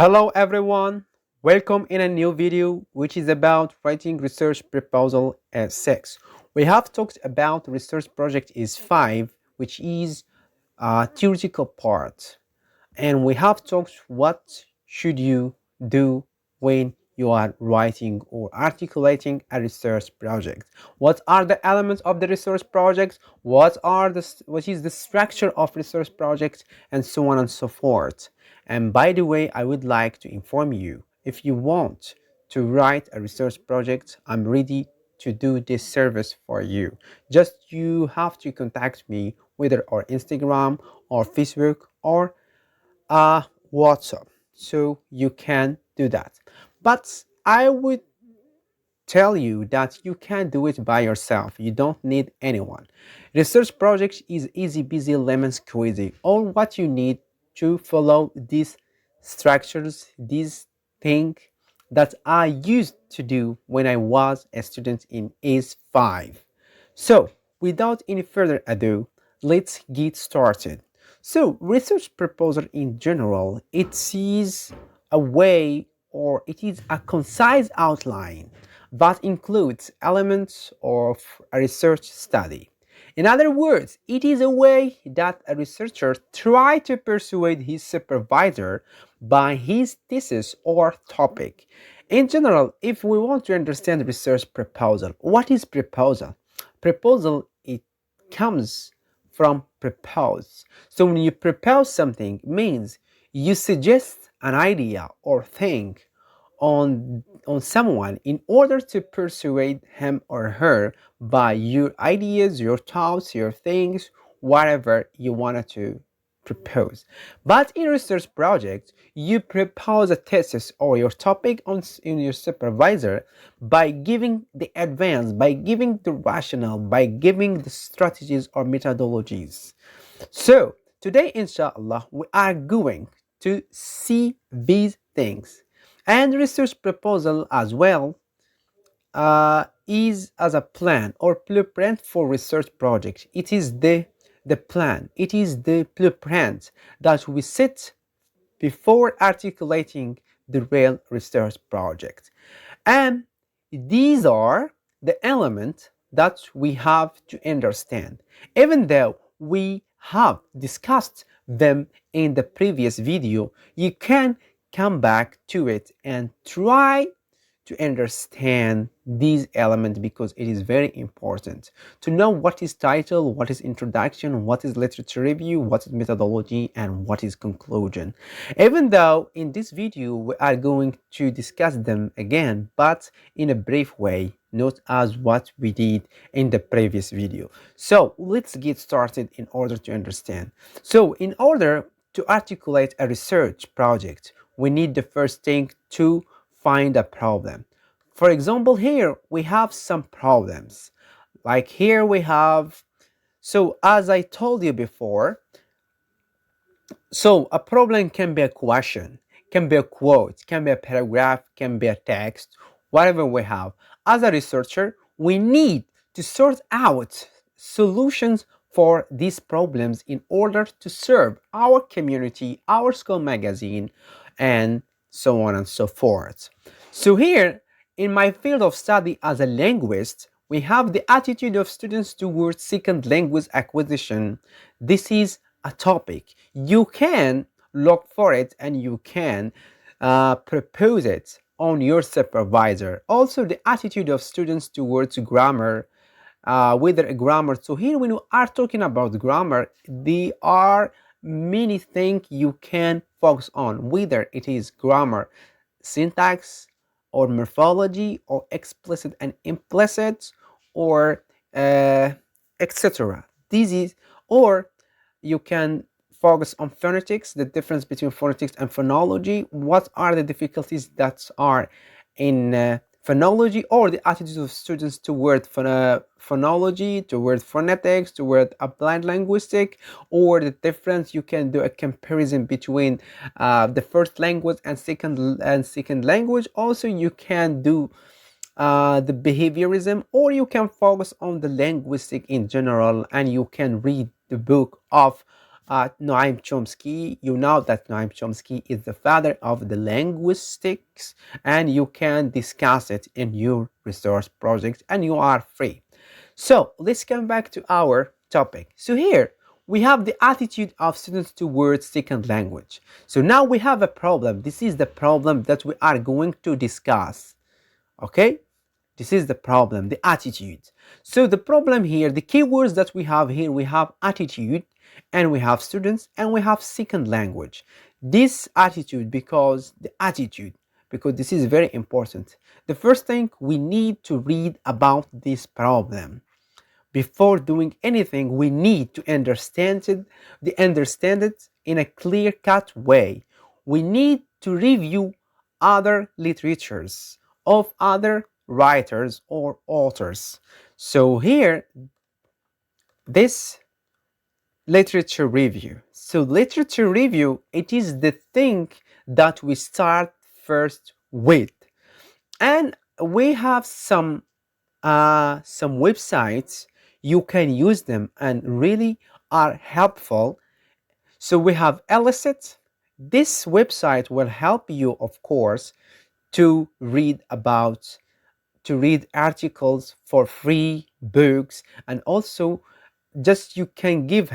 Hello everyone, welcome in a new video which is about writing research proposal as 6. We have talked about research project is 5, which is a theoretical part, and we have talked what should you do when you are writing or articulating a research project. What are the elements of the research project? What is the structure of research project, and so on and so forth. And by the way, I would like to inform you, if you want to write a research project, I'm ready to do this service for you. Just you have to contact me whether on Instagram or Facebook or WhatsApp, so you can do that. But I would tell you that you can do it by yourself. You don't need anyone. Research project is easy busy lemon squeezy. All what you need to follow these structures, these things that I used to do when I was a student in ACE 5. So, without any further ado, let's get started. So, research proposal in general, it is a way or it is a concise outline that includes elements of a research study. In other words, it is a way that a researcher tries to persuade his supervisor by his thesis or topic. In general, if we want to understand research proposal, what is proposal? Proposal, it comes from propose. So when you propose something, it means you suggest an idea or thing on someone in order to persuade him or her by your ideas, your thoughts, your things, whatever you wanted to propose. But in research project, you propose a thesis or your topic in your supervisor by giving the advance, by giving the rationale, by giving the strategies or methodologies. So today, inshallah, we are going to see these things. And research proposal as well is as a plan or blueprint for research project. It is the plan, it is the blueprint that we set before articulating the real research project. And these are the elements that we have to understand. Even though we have discussed them in the previous video, you can come back to it and try to understand these elements because it is very important to know what is title, what is introduction, what is literature review, what is methodology, and what is conclusion. Even though in this video we are going to discuss them again, but in a brief way, not as what we did in the previous video. So let's get started in order to understand. So in order to articulate a research project, we need the first thing to find a problem. For example, here we have some problems. Like here we have, so as I told you before, so a problem can be a question, can be a quote, can be a paragraph, can be a text, whatever we have. As a researcher, we need to sort out solutions for these problems in order to serve our community, our school magazine, and so on and so forth. So here, in my field of study as a linguist, we have the attitude of students towards second language acquisition. This is a topic. You can look for it and you can propose it on your supervisor. Also, the attitude of students towards grammar, whether a grammar. So here when we are talking about grammar, there are many things you can focus on, whether it is grammar, syntax, or morphology, or explicit and implicit, or etc. This is, or you can focus on phonetics, the difference between phonetics and phonology. What are the difficulties that are in phonology, or the attitudes of students toward phonology, toward phonetics, toward applied linguistic, or the difference. You can do a comparison between the first language and second language. Also, you can do the behaviorism, or you can focus on the linguistic in general, and you can read the book of Noam Chomsky. You know that Noam Chomsky is the father of the linguistics, and you can discuss it in your research project, and you are free. So let's come back to our topic. So here we have the attitude of students towards second language. So now we have a problem. This is the problem that we are going to discuss. Okay? This is the problem, the attitude. So the problem here, the keywords that we have here, we have attitude, and we have students, and we have second language. This attitude, because this is very important. The first thing we need to read about this problem. Before doing anything, we need to understand it in a clear-cut way. We need to review other literatures of other writers or authors. So here, this literature review. So literature review, it is the thing that we start first with. And we have some websites you can use them and really are helpful. So we have Elicit. This website will help you, of course, to read articles for free, books, and also just you can give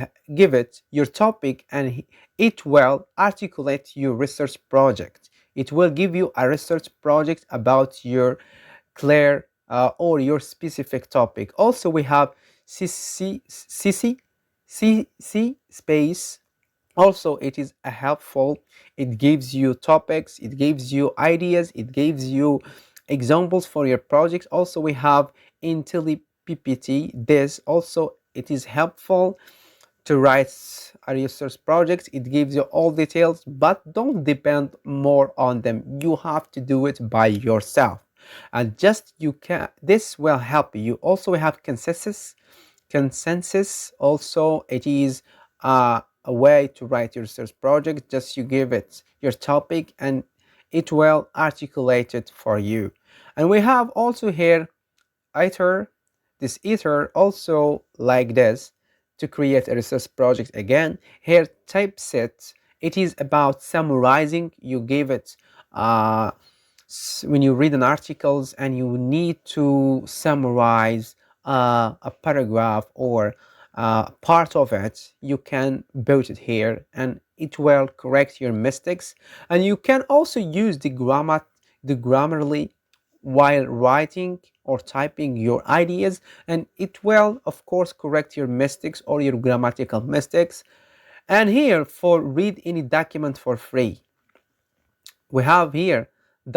it your topic, and it will articulate your research project. It will give you a research project about your clear or your specific topic. Also we have CC space. Also it is a helpful. It gives you topics, it gives you ideas, it gives you examples for your projects. Also we have IntelliPPT. This also it is helpful to write a research project. It gives you all details, but don't depend more on them. You have to do it by yourself, and just you can. This will help you. Also we have consensus. Also it is a way to write your research project. Just you give it your topic and it will articulate it for you. And we have also here ether. This ether also like this to create a research project. Again here typeset, it is about summarizing. You give it when you read an articles and you need to summarize a paragraph or part of it, you can build it here and it will correct your mistakes. And you can also use the grammarly while writing or typing your ideas, and it will of course correct your mistakes or your grammatical mistakes. And here for read any document for free, we have here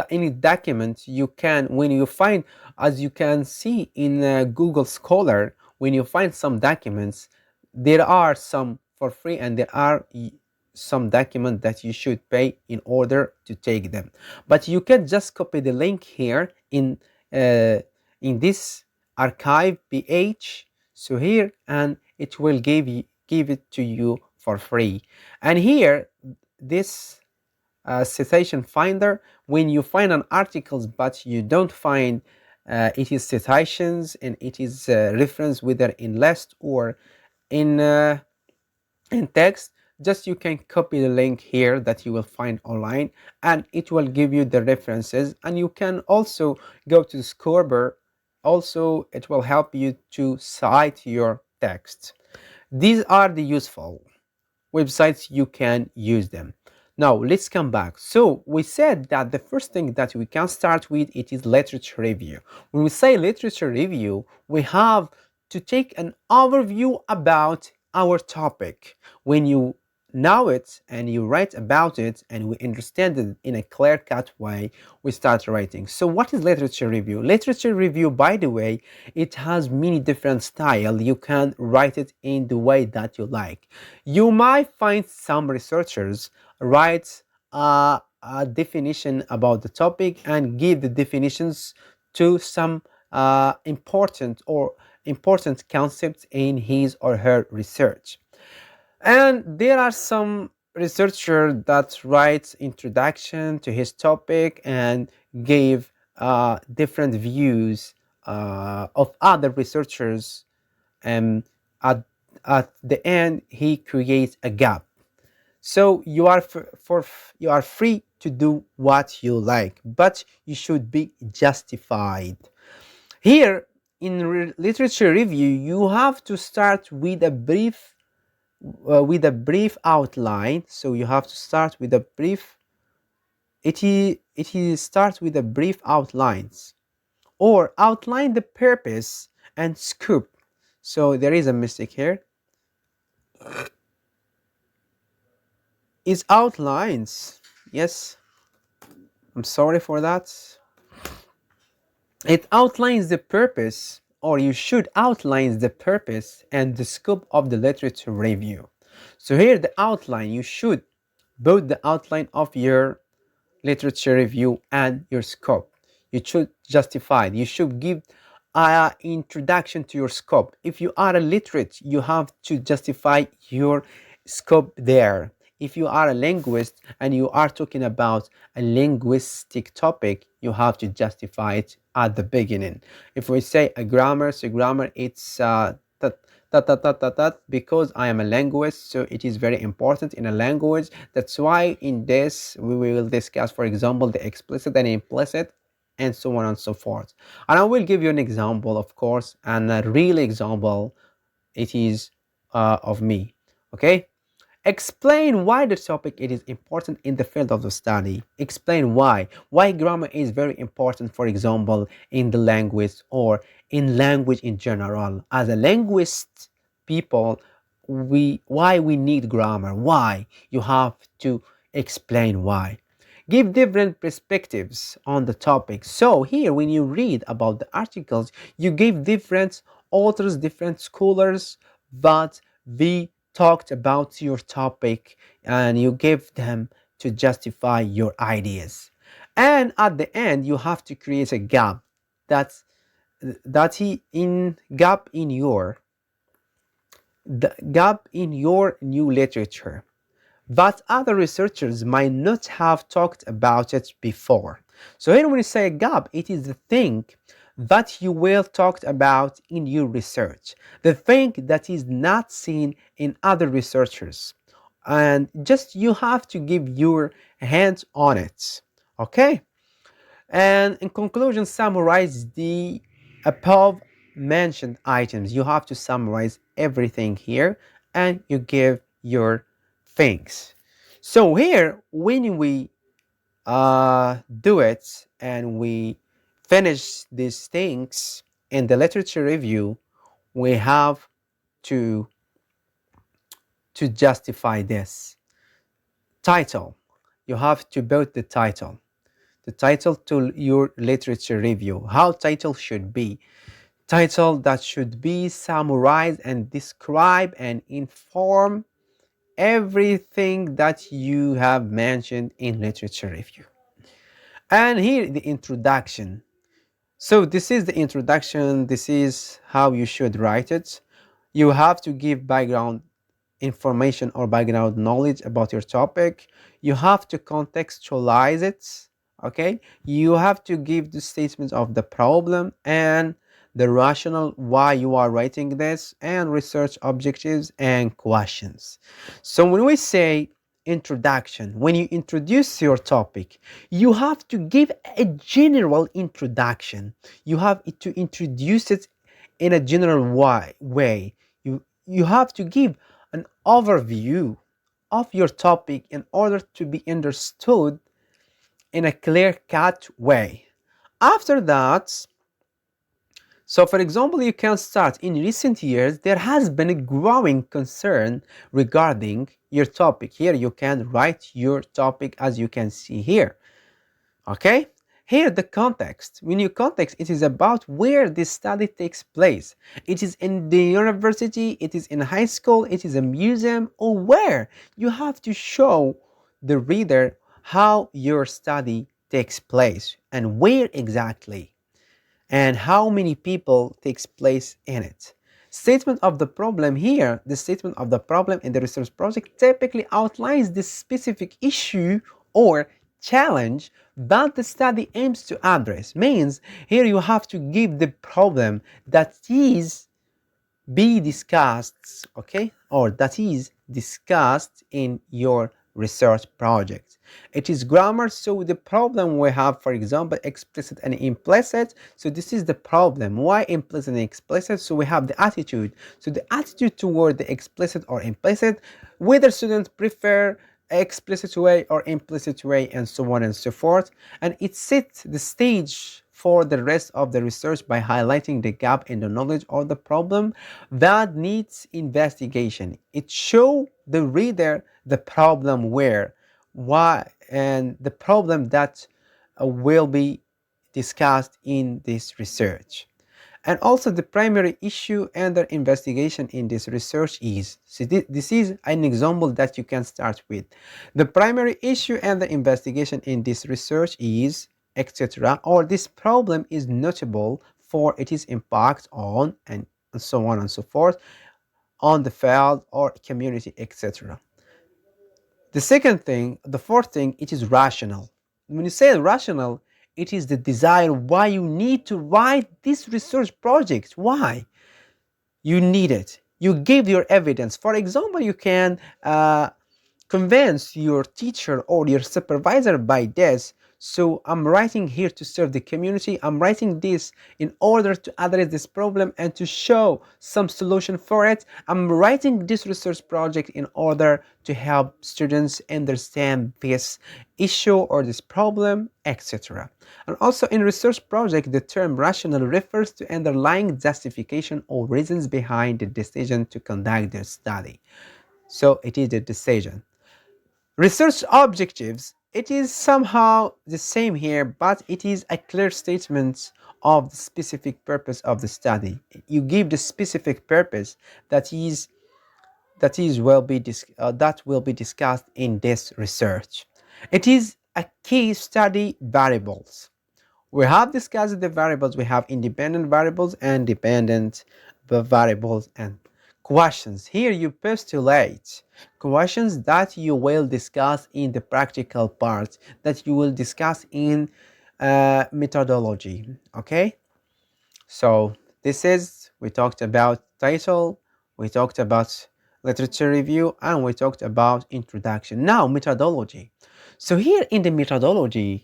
any document you can, when you find, as you can see in Google Scholar, when you find some documents, there are some for free and there are some documents that you should pay in order to take them. But you can just copy the link here uh, in this archive ph, so here, and it will give it to you for free. And here this citation finder, when you find an article but you don't find it is citations and it is reference whether in list or in text, just you can copy the link here that you will find online and it will give you the references. And you can also go to the scoreboard. Also it will help you to cite your text. These are the useful websites, you can use them. Now let's come back. So we said that the first thing that we can start with, it is literature review. When we say literature review, we have to take an overview about our topic. When you know it and you write about it and we understand it in a clear-cut way, we start writing. So what is literature review? Literature review, by the way, it has many different styles. You can write it in the way that you like. You might find some researchers write a definition about the topic and give the definitions to some important concepts in his or her research. And there are some researcher that writes introduction to his topic and gave different views of other researchers, um, at, at the end he creates a gap. So you are you are free to do what you like, but you should be justified. Here in literature review, you have to start with a brief outline. So you have to start with a brief. It is starts with a brief outlines or outline the purpose and scope. So there is a mistake here. Is outlines. Yes, I'm sorry for that. It outlines the purpose, or you should outline the purpose and the scope of the literature review. So here the outline, you should both the outline of your literature review and your scope. You should justify it. You should give an introduction to your scope. If you are a literate, you have to justify your scope there. If you are a linguist and you are talking about a linguistic topic, you have to justify it at the beginning. If we say a grammar, so grammar, it's because I am a linguist, so it is very important in a language. That's why in this we will discuss, for example, the explicit and implicit, and so on and so forth. And I will give you an example, of course, and a real example. It is of me. Okay. Explain why the topic it is important in the field of the study. Explain why grammar is very important, for example, in the language or in language in general. As a linguist people, we why we need grammar. Why? You have to explain why. Give different perspectives on the topic. So here when you read about the articles, you give different authors, different scholars, but we talked about your topic and you give them to justify your ideas. And at the end you have to create a gap that's that he in gap in your the gap in your new literature that other researchers might not have talked about it before. So here when you say a gap, it is the thing that you will talk about in your research, the thing that is not seen in other researchers. And just you have to give your hands on it. Okay? And in conclusion, summarize the above mentioned items. You have to summarize everything here and you give your things. So here, when we do it and we finish these things in the literature review, we have to justify this title. You have to build the title to your literature review. How title should be. Title that should be summarized and describe and inform everything that you have mentioned in literature review. And here the introduction. So this is the introduction. This is how you should write it. You have to give background information or background knowledge about your topic. You have to contextualize it. Okay, you have to give the statement of the problem and the rationale why you are writing this, and research objectives and questions. So when we say introduction, when you introduce your topic, you have to give a general introduction. You have to introduce it in a general way. You have to give an overview of your topic in order to be understood in a clear-cut way. After that, so for example, you can start in recent years, there has been a growing concern regarding your topic. Here you can write your topic as you can see here. Okay? Here the context. When you context, it is about where this study takes place. It is in the university, it is in high school, it is a museum, or where. You have to show the reader how your study takes place and where exactly and how many people takes place in it. Statement of the problem here, the statement of the problem in the research project typically outlines the specific issue or challenge that the study aims to address. Means here you have to give the problem that is be discussed, okay, or that is discussed in your research project. It is grammar, so the problem we have, for example, explicit and implicit. So this is the problem. Why implicit and explicit? So we have the attitude. So the attitude toward the explicit or implicit, whether students prefer explicit way or implicit way, and so on and so forth. And it sets the stage for the rest of the research by highlighting the gap in the knowledge of the problem that needs investigation. It shows the reader the problem where, why, and the problem that will be discussed in this research. And also the primary issue under investigation in this research is, so this is an example that you can start with. The primary issue and the investigation in this research is, etc., or this problem is notable for its impact on, and so on and so forth, on the field or community, etc. The second thing, the fourth thing, it is rational. When you say rational, it is the desire why you need to write this research project. Why? You need it. You give your evidence. For example, you can convince your teacher or your supervisor by this. So I'm writing here to serve the community. I'm writing this in order to address this problem and to show some solution for it. I'm writing this research project in order to help students understand this issue or this problem, etc. And also in research project, the term rational refers to underlying justification or reasons behind the decision to conduct the study. So it is a decision. Research objectives, it is somehow the same here, but it is a clear statement of the specific purpose of the study. You give the specific purpose that is that will be discussed in this research. It is a case study variables. We have discussed the variables. We have independent variables and dependent variables and questions. Here you postulate questions that you will discuss in the practical part, that you will discuss in methodology. Okay, so this is, we talked about title, we talked about literature review, and we talked about introduction. Now methodology. So here in the methodology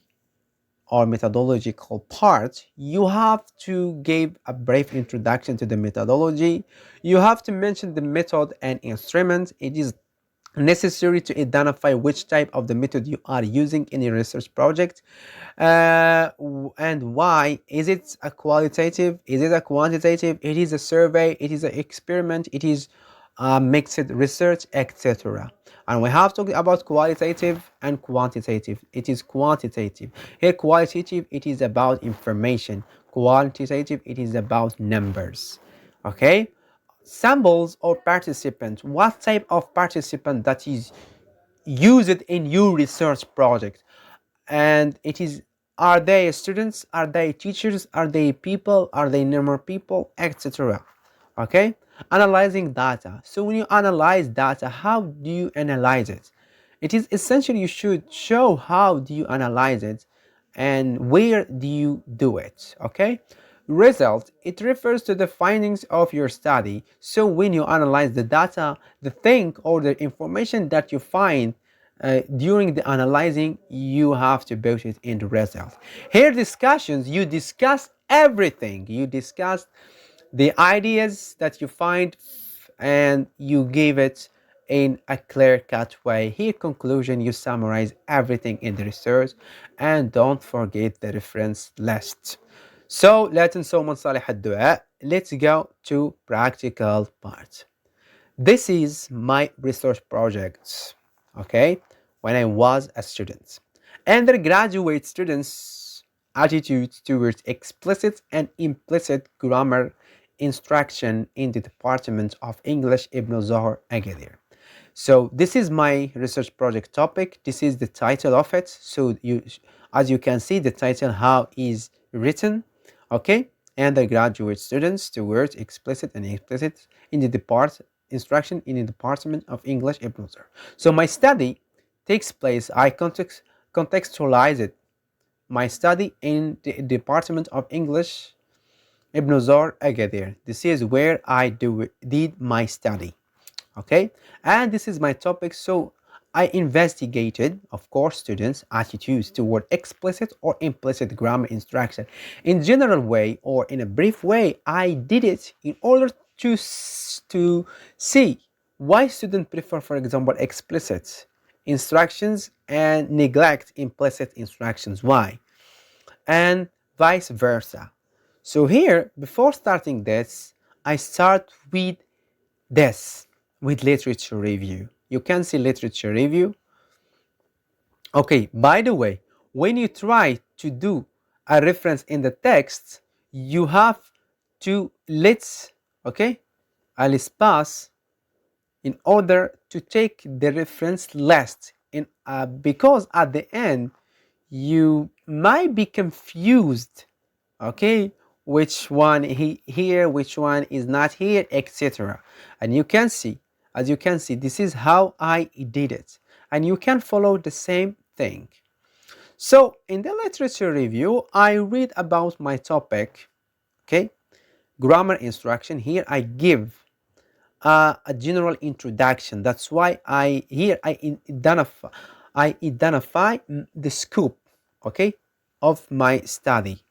or methodological part, you have to give a brief introduction to the methodology. You have to mention the method and instrument. It is necessary to identify which type of the method you are using in your research project, and why. Is it a qualitative, is it a quantitative, it is a survey, it is an experiment, it is mixed research, etc. And we have talked about qualitative and quantitative. It is quantitative. Here qualitative, it is about information. Quantitative, it is about numbers. Okay, samples or participants. What type of participant that is used in your research project? And it is, are they students, are they teachers, are they people, are they normal people, etc. Okay, analyzing data. So when you analyze data, how do you analyze it? It is essential you should show how do you analyze it and where do you do it. Okay, result, it refers to the findings of your study. So when you analyze the data, the thing or the information that you find during the analyzing, you have to put it in the result. Here discussions, you discuss everything. You discuss the ideas that you find and you give it in a clear-cut way. Here conclusion, you summarize everything in the research, and don't forget the reference list. So لا تنسوا من صالح الدعاء. Let's go to practical part. This is my research project, okay, when I was a student. Undergraduate students' attitudes towards explicit and implicit grammar instruction in the Department of English Ibn Zahar Agadir. So this is my research project topic. This is the title of it. So as you can see, the title how is written, okay? Undergraduate students towards explicit and implicit in the instruction in the Department of English Ibn Zahar. So my study takes place. I contextualize it. My study in the Department of English Ibn Zar Agadir. This is where did my study. Okay, and this is my topic. So I investigated, of course, students' attitudes toward explicit or implicit grammar instruction in general way or in a brief way. I did it in order to see why students prefer, for example, explicit instructions and neglect implicit instructions. Why? And vice versa. So here, before starting this, I start with this, with literature review. You can see literature review. Okay, by the way, when you try to do a reference in the text, you have to okay, al espace in order to take the reference last. Because at the end, you might be confused, okay, which one here, which one is not here, etc. And you can see, as you can see, this is how I did it, and you can follow the same thing. So in the literature review, I read about my topic, okay, grammar instruction. Here I give a general introduction. That's why I identify the scope, okay, of my study.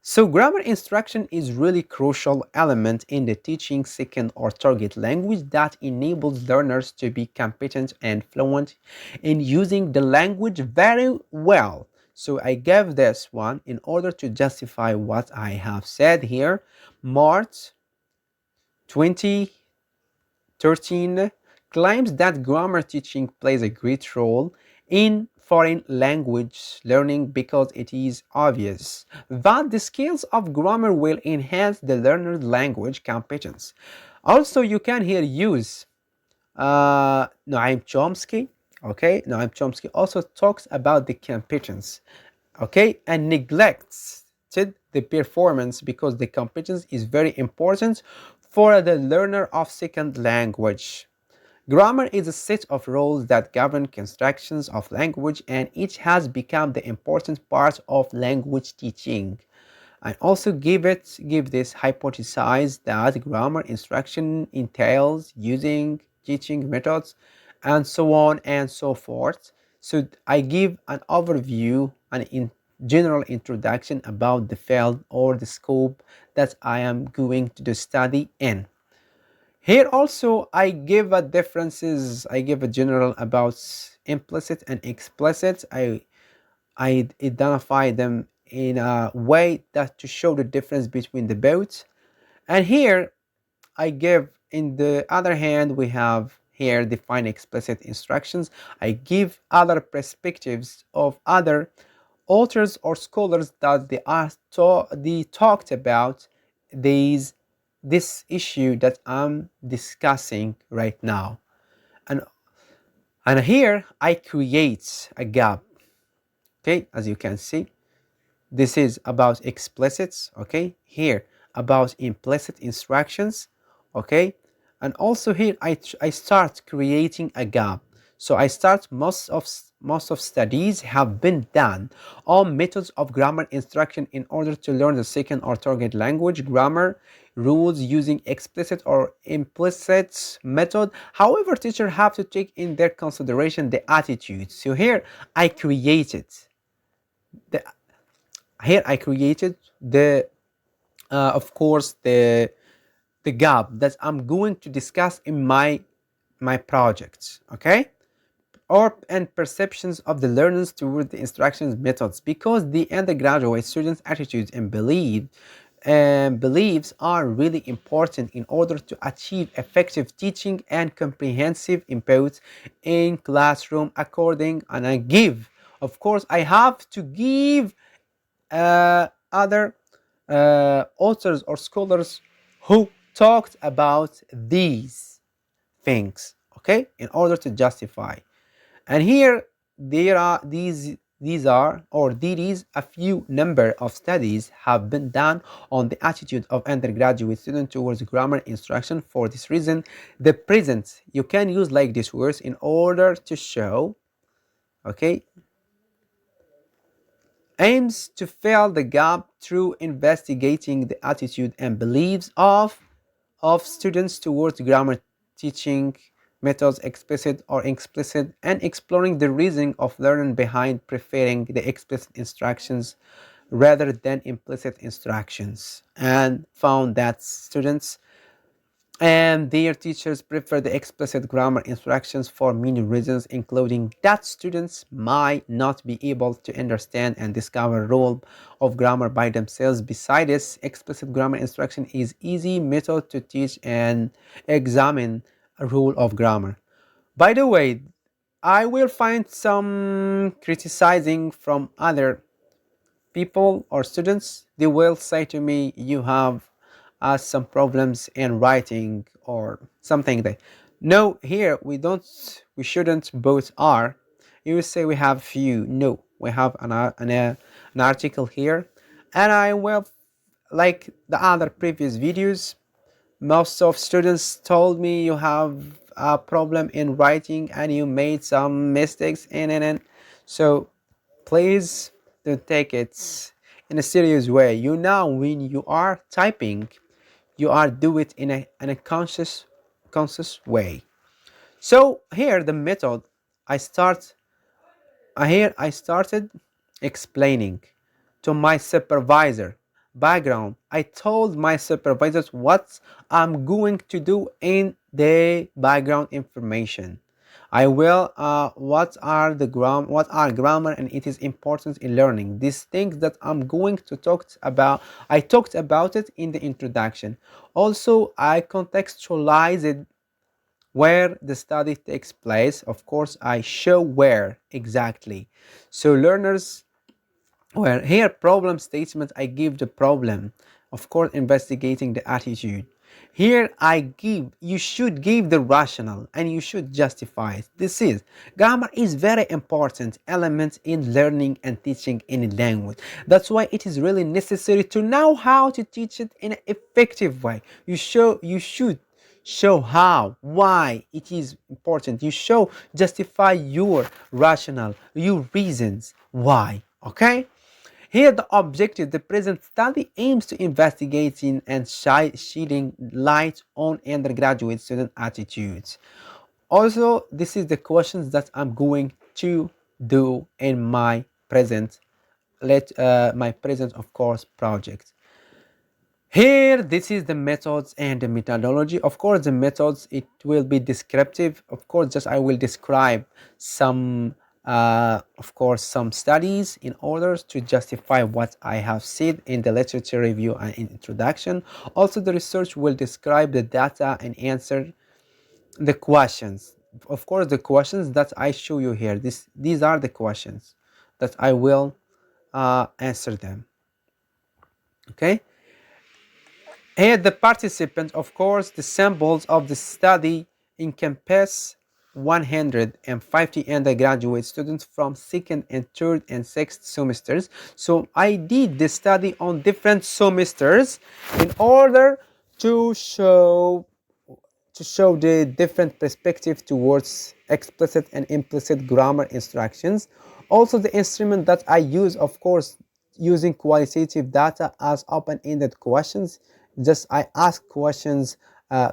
So grammar instruction is really crucial element in the teaching second or target language that enables learners to be competent and fluent in using the language very well. So I gave this one in order to justify what I have said here. March 20 13 claims that grammar teaching plays a great role in foreign language learning because it is obvious that the skills of grammar will enhance the learner's language competence. Also, you can here use Noam Chomsky. Okay, Noam Chomsky also talks about the competence, okay, and neglects the performance because the competence is very important for the learner of second language. Grammar is a set of rules that govern constructions of language, and each has become the important part of language teaching. I also give this hypothesis that grammar instruction entails using teaching methods and so on and so forth. So I give an overview and in general introduction about the field or the scope that I am going to study in. Here also I give a differences, I give a general about implicit and explicit. I identify them in a way that to show the difference between the both. And here I give, in the other hand, we have here define explicit instructions. I give other perspectives of other authors or scholars that they talked about these this issue that I'm discussing right now. And and here I create a gap. Okay, as you can see, this is about explicits, okay, here about implicit instructions, okay, and also here I start creating a gap. So I start most of studies have been done on methods of grammar instruction in order to learn the second or target language grammar rules using explicit or implicit method. However, teachers have to take in their consideration the attitude. So here I created the here I created the of course the gap that I'm going to discuss in my projects, okay, or and perceptions of the learners toward the instructions methods, because the undergraduate students attitudes and beliefs are really important in order to achieve effective teaching and comprehensive input in classroom according. And I give, of course I have to give other authors or scholars who talked about these things, okay, in order to justify. And here there are these are or there is a few number of studies have been done on the attitude of undergraduate students towards grammar instruction. For this reason, the present you can use like these words in order to show, okay, aims to fill the gap through investigating the attitude and beliefs of students towards grammar, teaching methods explicit or implicit, and exploring the reasoning of learning behind preferring the explicit instructions rather than implicit instructions, and found that students and their teachers prefer the explicit grammar instructions for many reasons, including that students might not be able to understand and discover rule of grammar by themselves. Besides, explicit grammar instruction is easy method to teach and examine a rule of grammar. By the way, I will find some criticizing from other people or students. They will say to me, you have some problems in writing or something like that. No, here we shouldn't both are. You will say we have few. No, we have an article here, and I will, like the other previous videos, most of students told me you have a problem in writing and you made some mistakes in it. And so please don't take it in a serious way. You know, when you are typing, you are do it in a conscious way. So here the method I start here I started explaining to my supervisor background. I told my supervisors what I'm going to do in the background information. I will what are grammar and it is important in learning. These things that I'm going to talk about, I talked about it in the introduction. Also, I contextualized where the study takes place. Of course, I show where exactly. So learners, well, here problem statement, I give the problem. Of course, investigating the attitude. Here I give, you should give the rationale and you should justify it. This is, grammar is very important element in learning and teaching any language. That's why it is really necessary to know how to teach it in an effective way. You should show how, why it is important. You show, justify your rationale, your reasons why. Okay. Here, the objective, the present study aims to investigating and shedding light on undergraduate student attitudes. Also, this is the questions that I'm going to do in my present, my present, of course, project. Here, this is the methods and the methodology. Of course, the methods, it will be descriptive. Of course, just I will describe some, of course, some studies in order to justify what I have said in the literature review and in introduction. Also, the research will describe the data and answer the questions. Of course, the questions that I show you here, these are the questions that I will answer them. Okay. Here, the participants, of course, the samples of the study encompass 150 undergraduate students from second and third and sixth semesters. So I did the study on different semesters in order to show the different perspective towards explicit and implicit grammar instructions. Also, the instrument that I use, of course, using qualitative data as open-ended questions. Just I ask questions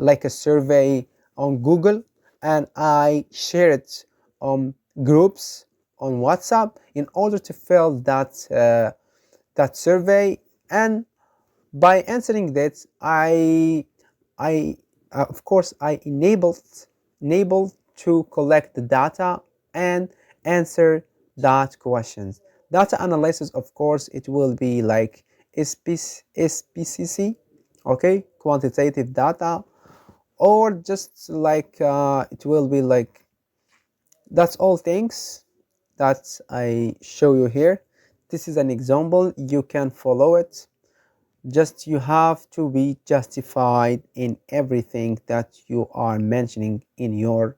like a survey on Google, and I share it on groups on WhatsApp in order to fill that survey. And by answering that, I of course I enabled to collect the data and answer that questions. Data analysis, of course, it will be like SPCC, okay, quantitative data, or just like it will be like, that's all things that I show you here. This is an example, you can follow it. Just you have to be justified in everything that you are mentioning in your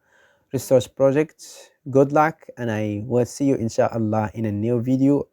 research project. Good luck, and I will see you inshallah in a new video.